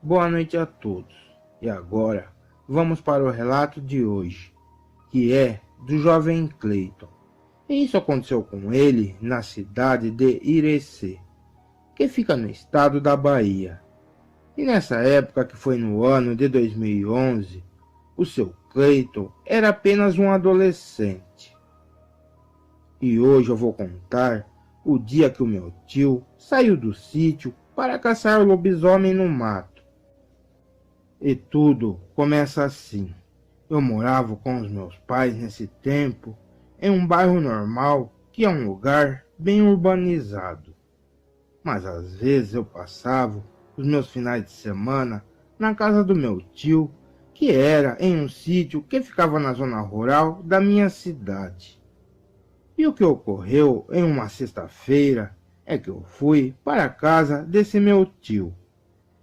Boa noite a todos. E agora, vamos para o relato de hoje, que é do jovem Cleiton. E isso aconteceu com ele na cidade de Irecê, que fica no estado da Bahia. E nessa época, que foi no ano de 2011, o seu Cleiton era apenas um adolescente. E hoje eu vou contar o dia que o meu tio saiu do sítio para caçar o lobisomem no mato. E tudo começa assim. Eu morava com os meus pais nesse tempo, em um bairro normal, que é um lugar bem urbanizado. Mas às vezes eu passava os meus finais de semana na casa do meu tio, que era em um sítio que ficava na zona rural da minha cidade. E o que ocorreu em uma sexta-feira é que eu fui para a casa desse meu tio.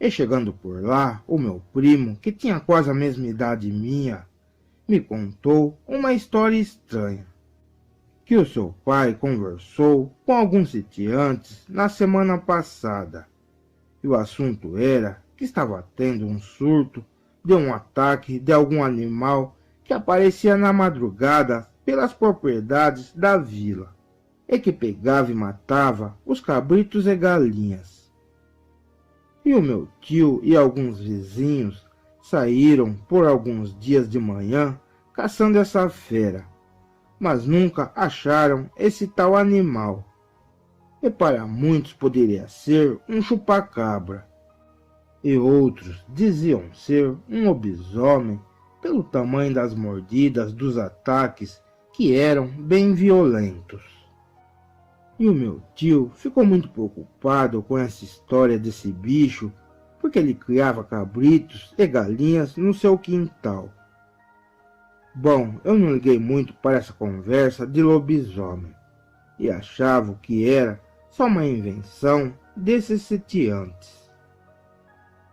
E chegando por lá, o meu primo, que tinha quase a mesma idade minha, me contou uma história estranha. Que o seu pai conversou com alguns sitiantes na semana passada. E o assunto era que estava tendo um surto de um ataque de algum animal que aparecia na madrugada pelas propriedades da vila, e que pegava e matava os cabritos e galinhas. E o meu tio e alguns vizinhos saíram por alguns dias de manhã caçando essa fera, mas nunca acharam esse tal animal. E para muitos poderia ser um chupacabra, e outros diziam ser um lobisomem pelo tamanho das mordidas dos ataques, que eram bem violentos. E o meu tio ficou muito preocupado com essa história desse bicho, porque ele criava cabritos e galinhas no seu quintal. Bom, eu não liguei muito para essa conversa de lobisomem, e achava que era só uma invenção desses sitiantes.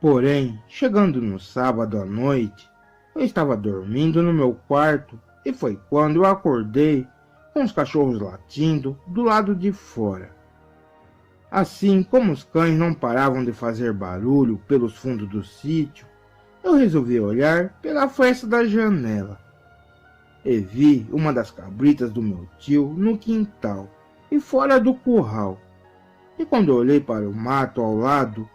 Porém, chegando no sábado à noite, eu estava dormindo no meu quarto, e foi quando eu acordei com os cachorros latindo do lado de fora. Assim como os cães não paravam de fazer barulho pelos fundos do sítio, eu resolvi olhar pela fresta da janela. E vi uma das cabritas do meu tio no quintal e fora do curral. E quando eu olhei para o mato ao lado,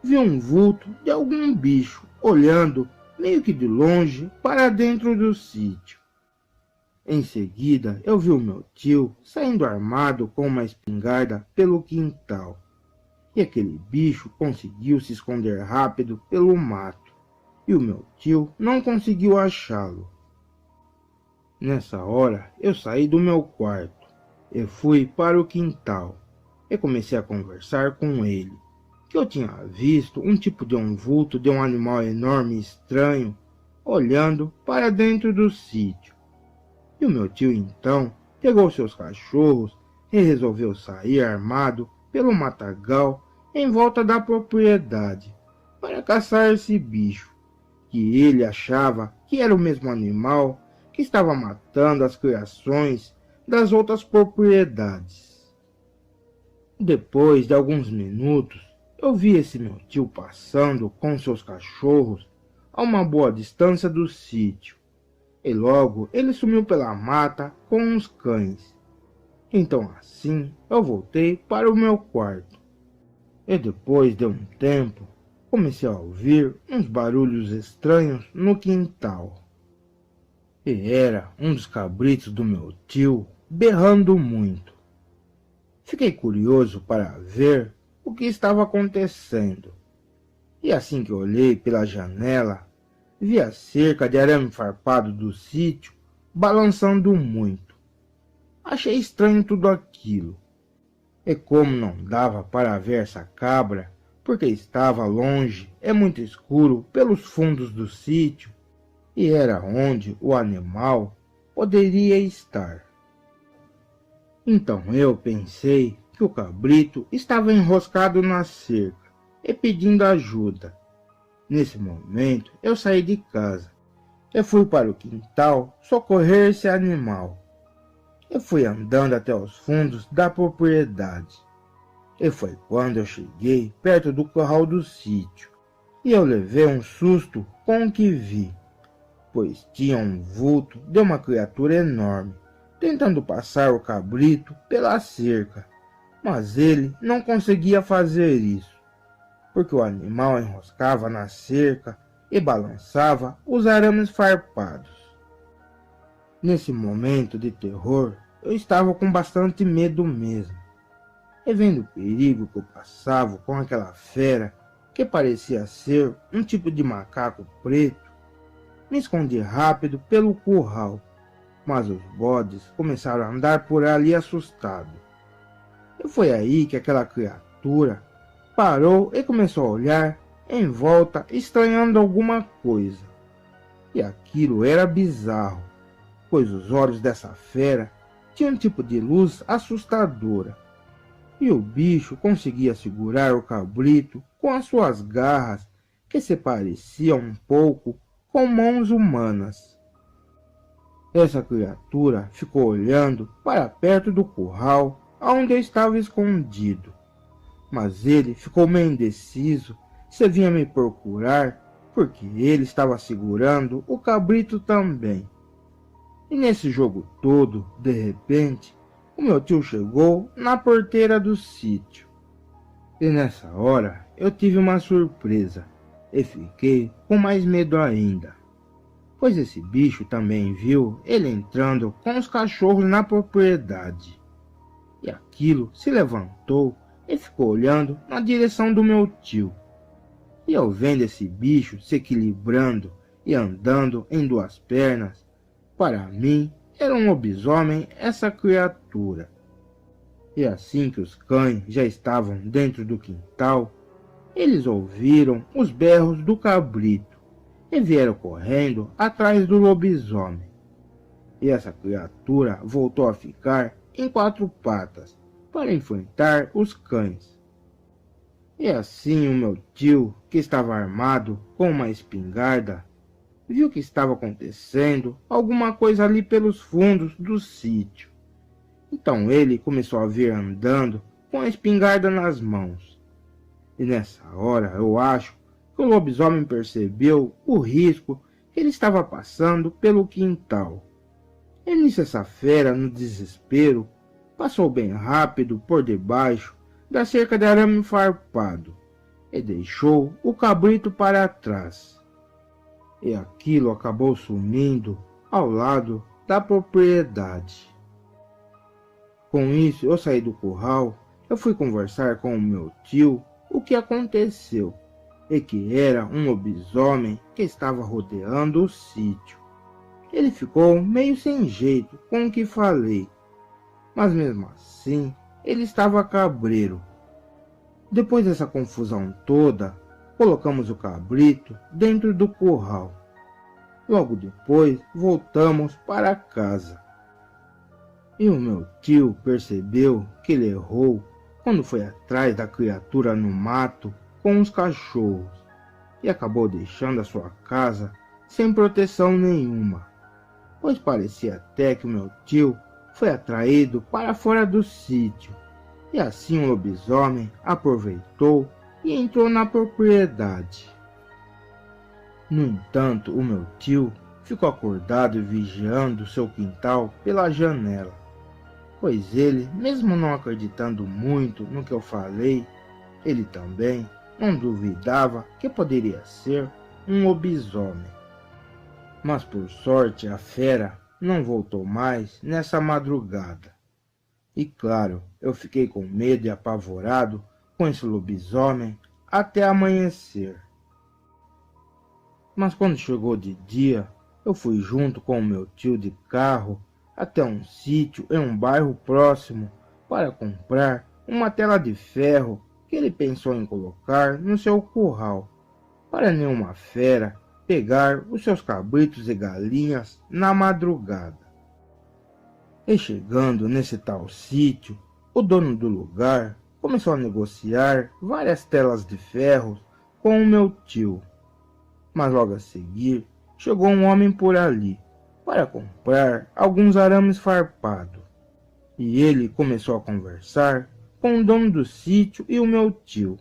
vi um vulto de algum bicho olhando meio que de longe para dentro do sítio. Em seguida, eu vi o meu tio saindo armado com uma espingarda pelo quintal. E aquele bicho conseguiu se esconder rápido pelo mato. E o meu tio não conseguiu achá-lo. Nessa hora, eu saí do meu quarto e fui para o quintal. E comecei a conversar com ele, que eu tinha visto um tipo de um vulto de um animal enorme e estranho olhando para dentro do sítio. E o meu tio então pegou seus cachorros e resolveu sair armado pelo matagal em volta da propriedade para caçar esse bicho, que ele achava que era o mesmo animal que estava matando as criações das outras propriedades. Depois de alguns minutos, eu vi esse meu tio passando com seus cachorros a uma boa distância do sítio. E logo ele sumiu pela mata com os cães. Então assim eu voltei para o meu quarto. E depois de um tempo, comecei a ouvir uns barulhos estranhos no quintal. E era um dos cabritos do meu tio berrando muito. Fiquei curioso para ver o que estava acontecendo. E assim que olhei pela janela, vi a cerca de arame farpado do sítio balançando muito. Achei estranho tudo aquilo. E como não dava para ver essa cabra, porque estava longe e muito escuro pelos fundos do sítio, e era onde o animal poderia estar. Então eu pensei que o cabrito estava enroscado na cerca e pedindo ajuda. Nesse momento, eu saí de casa e fui para o quintal socorrer esse animal. Eu fui andando até os fundos da propriedade. E foi quando eu cheguei perto do curral do sítio e eu levei um susto com o que vi, pois tinha um vulto de uma criatura enorme, tentando passar o cabrito pela cerca, mas ele não conseguia fazer isso, porque o animal enroscava na cerca e balançava os arames farpados. Nesse momento de terror, eu estava com bastante medo mesmo, e vendo o perigo que eu passava com aquela fera, que parecia ser um tipo de macaco preto, me escondi rápido pelo curral, mas os bodes começaram a andar por ali assustados. E foi aí que aquela criatura parou e começou a olhar em volta, estranhando alguma coisa. E aquilo era bizarro, pois os olhos dessa fera tinham um tipo de luz assustadora. E o bicho conseguia segurar o cabrito com as suas garras, que se pareciam um pouco com mãos humanas. Essa criatura ficou olhando para perto do curral onde eu estava escondido, mas ele ficou meio indeciso se vinha me procurar, porque ele estava segurando o cabrito também. E nesse jogo todo, de repente, o meu tio chegou na porteira do sítio. E nessa hora eu tive uma surpresa e fiquei com mais medo ainda, pois esse bicho também viu ele entrando com os cachorros na propriedade. E aquilo se levantou e ficou olhando na direção do meu tio. E eu vendo esse bicho se equilibrando e andando em duas pernas, para mim era um lobisomem essa criatura. E assim que os cães já estavam dentro do quintal, eles ouviram os berros do cabrito e vieram correndo atrás do lobisomem. E essa criatura voltou a ficar em quatro patas para enfrentar os cães. E assim o meu tio, que estava armado com uma espingarda, viu que estava acontecendo alguma coisa ali pelos fundos do sítio. Então ele começou a vir andando com a espingarda nas mãos. E nessa hora eu acho que o lobisomem percebeu o risco que ele estava passando pelo quintal. E nisso essa fera, no desespero, passou bem rápido por debaixo da cerca de arame farpado e deixou o cabrito para trás. E aquilo acabou sumindo ao lado da propriedade. Com isso eu saí do curral, eu fui conversar com o meu tio o que aconteceu, e que era um lobisomem que estava rodeando o sítio. Ele ficou meio sem jeito com o que falei, mas mesmo assim ele estava cabreiro. Depois dessa confusão toda, colocamos o cabrito dentro do curral. Logo depois voltamos para casa. E o meu tio percebeu que ele errou quando foi atrás da criatura no mato com os cachorros e acabou deixando a sua casa sem proteção nenhuma, pois parecia até que o meu tio foi atraído para fora do sítio, e assim o lobisomem aproveitou e entrou na propriedade. No entanto, o meu tio ficou acordado e vigiando seu quintal pela janela, pois ele, mesmo não acreditando muito no que eu falei, ele também não duvidava que poderia ser um lobisomem. Mas por sorte a fera não voltou mais nessa madrugada. E claro, eu fiquei com medo e apavorado com esse lobisomem até amanhecer. Mas quando chegou de dia, eu fui junto com o meu tio de carro até um sítio em um bairro próximo para comprar uma tela de ferro que ele pensou em colocar no seu curral, para nenhuma fera pegar os seus cabritos e galinhas na madrugada. E chegando nesse tal sítio, o dono do lugar começou a negociar várias telas de ferro com o meu tio. Mas logo a seguir, chegou um homem por ali para comprar alguns arames farpados. E ele começou a conversar com o dono do sítio e o meu tio.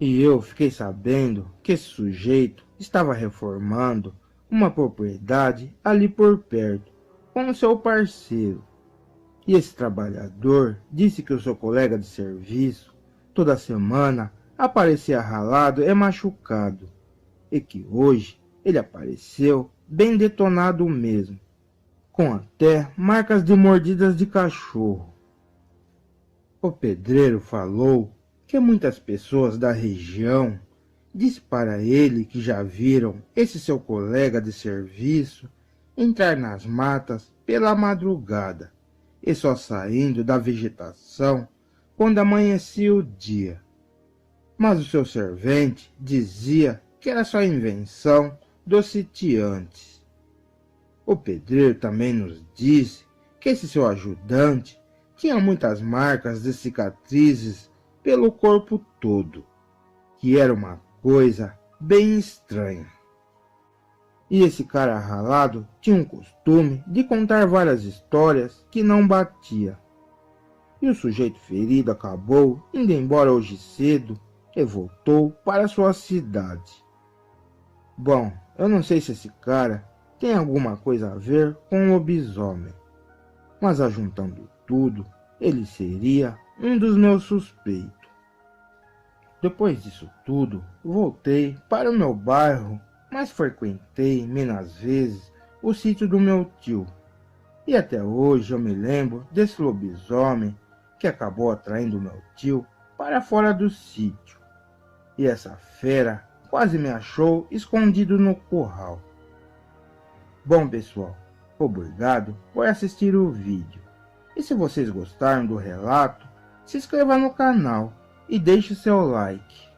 E eu fiquei sabendo que esse sujeito estava reformando uma propriedade ali por perto, com o seu parceiro. E esse trabalhador disse que o seu colega de serviço, toda semana, aparecia ralado e machucado, e que hoje ele apareceu bem detonado mesmo, com até marcas de mordidas de cachorro. O pedreiro falou que muitas pessoas da região disse para ele que já viram esse seu colega de serviço entrar nas matas pela madrugada e só saindo da vegetação quando amanhecia o dia. Mas o seu servente dizia que era só invenção dos sitiantes. O pedreiro também nos disse que esse seu ajudante tinha muitas marcas de cicatrizes pelo corpo todo, que era uma coisa bem estranha. E esse cara ralado tinha um costume de contar várias histórias que não batia. E o sujeito ferido acabou indo embora hoje cedo e voltou para sua cidade. Bom, eu não sei se esse cara tem alguma coisa a ver com o lobisomem, mas ajuntando tudo, ele seria um dos meus suspeitos. Depois disso tudo, voltei para o meu bairro, mas frequentei menos vezes o sítio do meu tio. E até hoje eu me lembro desse lobisomem que acabou atraindo meu tio para fora do sítio. E essa fera quase me achou escondido no curral. Bom, pessoal, obrigado por assistir o vídeo. E se vocês gostaram do relato, se inscreva no canal e deixe seu like.